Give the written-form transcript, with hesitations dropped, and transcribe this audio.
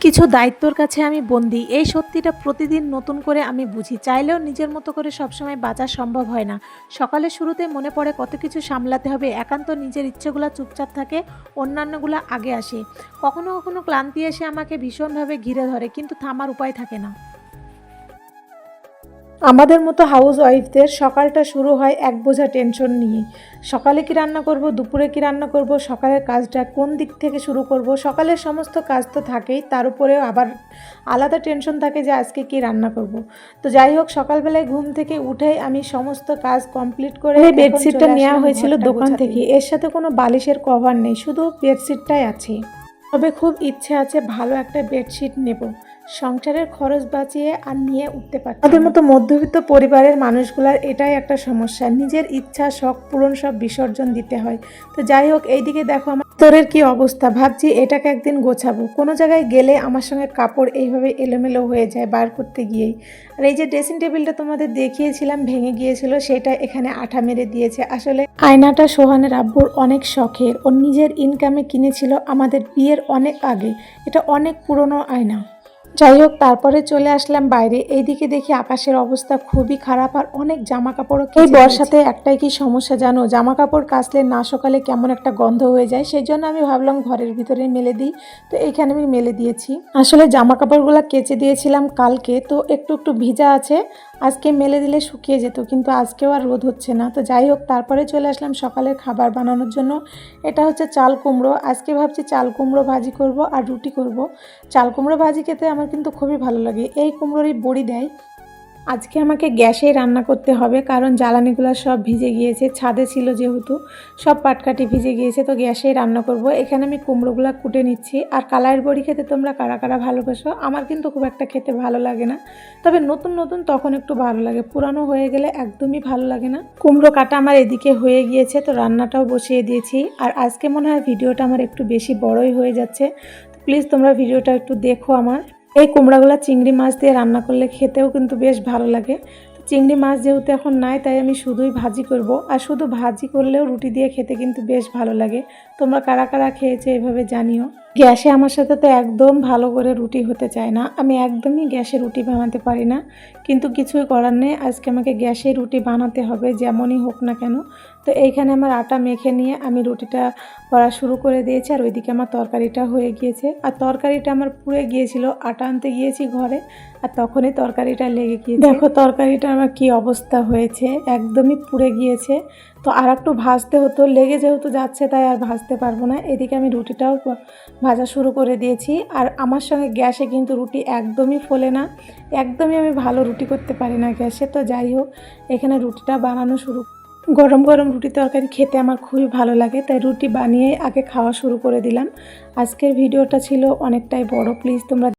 কিছু দায়িত্বর কাছে আমি বন্দী, এই সত্যিটা প্রতিদিন নতুন করে আমি বুঝি। চাইলেও নিজের মতো করে সবসময় বাঁচা সম্ভব হয় না। সকালের শুরুতে মনে পড়ে কত কিছু সামলাতে হবে, একান্ত নিজের ইচ্ছেগুলো চুপচাপ থাকে, অন্যান্যগুলো আগে আসে। কখনো কখনো ক্লান্তি এসে আমাকে ভীষণভাবে ঘিরে ধরে, কিন্তু থামার উপায় থাকে না। আমাদের মতো হাউস ওয়াইফদের সকালটা শুরু হয় এক বোঝা টেনশন নিয়ে। সকালে কি রান্না করব, দুপুরে কি রান্না করব, সকালের কাজটা কোন দিক থেকে শুরু করব। সকালের সমস্ত কাজ তো থাকেই, তার উপরেও আবার আলাদা টেনশন থাকে যে আজকে কি রান্না করব। তো যাই হোক, সকালবেলায় ঘুম থেকে উঠেই আমি সমস্ত কাজ কমপ্লিট করে এই বেডশিটটা নেওয়া হয়েছিল দোকান থেকে। এর সাথে কোনো বালিশের কভার নেই, শুধু বেডশিটটাই আছে। তবে খুব ইচ্ছে আছে ভালো একটা বেডশিট নেব, সংসারের খরচ বাঁচিয়ে আর নিয়ে উঠতে পারছি। আমাদের মতো মধ্যবিত্ত পরিবারের মানুষগুলার এটাই একটা সমস্যা, নিজের ইচ্ছা শখ পূরণ সব বিসর্জন দিতে হয়। তো যাই হোক, এইদিকে দেখো আমার তোরের কি অবস্থা, ভাবছি এটাকে একদিন গোছাবো। কোনো জায়গায় গেলে আমার সঙ্গে কাপড় এইভাবে এলোমেলো হয়ে যায় বার করতে গিয়েই। আর এই যে ড্রেসিং টেবিলটা তোমাদের দেখিয়েছিলাম ভেঙে গিয়েছিল, সেটা এখানে আঠা মেরে দিয়েছে। আসলে আয়নাটা সোহানের আব্বুর অনেক শখের, ওর নিজের ইনকামে কিনেছিল আমাদের বিয়ের অনেক আগে। এটা অনেক পুরনো আয়না। যাই হোক, তারপরে চলে আসলাম বাইরে। এইদিকে দেখি আকাশের অবস্থা খুবই খারাপ, আর অনেক জামা কাপড়ও। এই বর্ষাতে একটাই কি সমস্যা জানো, জামা কাপড় কাচলে না সকালে কেমন একটা গন্ধ হয়ে যায়। সেই জন্য আমি ভাবলাম ঘরের ভিতরে মেলে দিই। তো এইখানে আমি মেলে দিয়েছি। আসলে জামা কাপড়গুলো কেচে দিয়েছিলাম কালকে, তো একটু একটু ভিজা আছে। আজকে মেলে দিলে শুকিয়ে যেত, কিন্তু আজকেও আর রোদ হচ্ছে না। তো যাই হোক, তারপরে চলে আসলাম সকালের খাবার বানানোর জন্য। এটা হচ্ছে চাল কুমড়ো। আজকে ভাবছি চাল কুমড়ো ভাজি করব আর রুটি করব। চাল কুমড়ো ভাজি খেতে আমার কিন্তু খুবই ভালো লাগে। এই কুমড়োরই বড়ি দেয়। আজকে আমাকে গ্যাসেই রান্না করতে হবে, কারণ জ্বালানিগুলো সব ভিজে গিয়েছে, ছাদে ছিল যেহেতু সব পাটকাঠি ভিজে গিয়েছে। তো গ্যাসেই রান্না করব। এখানে আমি কুমড়োগুলো কুটে নিচ্ছি। আর কালাইয়ের বড়ি খেতে তোমরা কারা কারা ভালোবাসো? আমার কিন্তু খুব একটা খেতে ভালো লাগে না, তবে নতুন নতুন তখন একটু ভালো লাগে, পুরানো হয়ে গেলে একদমই ভালো লাগে না। কুমড়ো কাটা আমার এদিকে হয়ে গিয়েছে, তো রান্নাটাও বসিয়ে দিয়েছি। আর আজকে মনে হয় ভিডিওটা আমার একটু বেশি বড়ই হয়ে যাচ্ছে, তো প্লিজ তোমরা ভিডিওটা একটু দেখো আমার। এই কুমড়াগুলো চিংড়ি মাছ দিয়ে রান্না করলে খেতেও কিন্তু বেশ ভালো লাগে। তো চিংড়ি মাছ যেহেতু এখন নাই, তাই আমি শুধুই ভাজি করব। আর শুধু ভাজি করলেও রুটি দিয়ে খেতে কিন্তু বেশ ভালো লাগে। তোমরা কারা কারা খেয়েছো এভাবে জানিও। গ্যাসে আমার সাথে তো একদম ভালো করে রুটি হতে চায় না, আমি একদমই গ্যাসে রুটি বানাতে পারি না। কিন্তু কিছুই করার নেই, আজকে আমাকে গ্যাসে রুটি বানাতে হবে যেমনই হোক না কেন। তো এইখানে আমার আটা মেখে নিয়ে আমি রুটিটা করা শুরু করে দিয়েছি। আর ওইদিকে আমার তরকারিটা হয়ে গিয়েছে। আর তরকারিটা আমার পুড়ে গিয়েছিল, আটা আনতে গিয়েছি ঘরে, আর তখনই তরকারিটা লেগে গিয়েছে। দেখো তরকারিটা আমার কি অবস্থা হয়েছে, একদমই পুড়ে গিয়েছে। তো আর একটু ভাজতে হতো, লেগে যেহেতু যাচ্ছে তাই আর ভাজতে পারবো না। এদিকে আমি রুটিটাও ভাজা শুরু করে দিয়েছি। আর আমার সঙ্গে গ্যাসে কিন্তু রুটি একদমই ফোলে না, একদমই আমি ভালো রুটি করতে পারি না গ্যাসে। তো যাই হোক, এখানে রুটিটা বানানো শুরু। গরম গরম রুটি তরকারি খেতে আমার খুবই ভালো লাগে, তাই রুটি বানিয়ে আগে খাওয়া শুরু করে দিলাম। আজকের ভিডিওটা ছিল অনেকটাই বড়, প্লিজ তোমরা